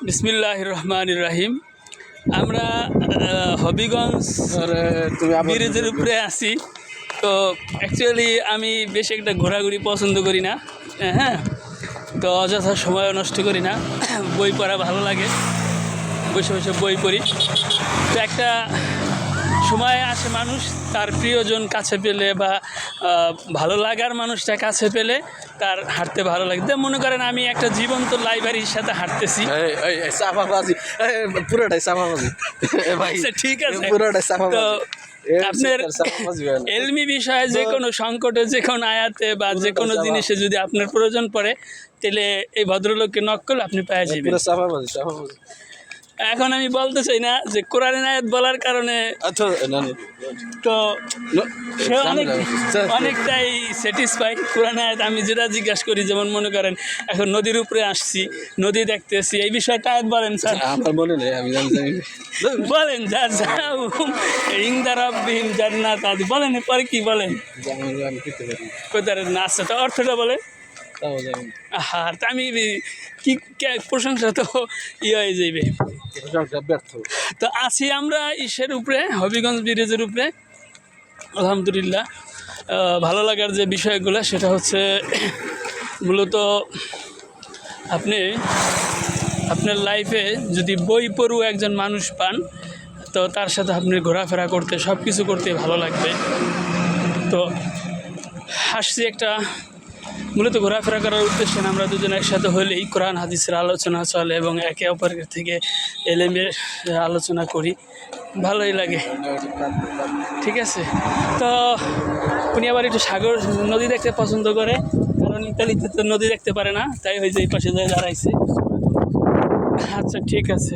বিসমিল্লাহির রহমানির রহিম। আমরা হবিগঞ্জ ব্রিজের উপরে আছি। তো অ্যাকচুয়ালি আমি বেশি একটা ঘোরাঘুরি পছন্দ করি না, হ্যাঁ, তো অযথা সময়ও নষ্ট করি না। বই পড়া ভালো লাগে, বসে বসে বই পড়ি। তো একটা সময় আসে মানুষ তার প্রিয়জন কাছে পেলে বা ভালো লাগার মানুষটা কাছে পেলে তার হাঁটতে ভালো লাগে। তো মনে করেন আমি একটা জীবন্ত লাইব্রেরির সাথে হাঁটতেছি। ঠিক আছে, তো আপনার এলমি বিষয়ে যে কোনো সংকটে, যে কোনো আয়াতে বা যে কোনো জিনিসে যদি আপনার প্রয়োজন পড়ে, তাহলে এই ভদ্রলোককে নক করলে আপনি পেয়ে যাবেন। এখন আমি বলতে চাই না যে কোরআনের আয়াত বলার কারণে তো সে অনেকটাই স্যাটিসফাই। কোরআন আয়াত আমি যেটা জিজ্ঞাসা করি, যেমন মনে করেন এখন নদীর উপরে আসছি, নদী দেখতেছি, এই বিষয়টা আয়াত বলেন স্যার। বলেন যার যাও ইংদার রব্বিহিম জান্নাত আদি বলেন, পরে কি বলেন কোথায় না আসছে, তো অর্থটা বলে। হ্যাঁ, তা আমি কি প্রশংসা তো হয়ে যাইবে। তো আছি আমরা ইসের উপরে, হবিগঞ্জ ব্রিজের উপরে। আলহামদুলিল্লাহ, ভালো লাগার যে বিষয়গুলো সেটা হচ্ছে মূলত আপনি আপনার লাইফে যদি বই পড়ু একজন মানুষ পান, তো তার সাথে আপনি ঘোরাফেরা করতে, সব কিছু করতে ভালো লাগবে। তো আসছি একটা মূলত ঘোরাফেরা করার উদ্দেশ্যে আমরা দুজন একসাথে হলেই কোরআন হাদিসের আলোচনা চলে এবং একে অপরের থেকে এলেমের আলোচনা করি, ভালোই লাগে। ঠিক আছে, তো উনি আবার একটু সাগর নদী দেখতে পছন্দ করে, কারণ ইতালিতে তো নদী দেখতে পারে না, তাই হয়েছে এই পাশে যায় দাঁড়াইছে। আচ্ছা ঠিক আছে।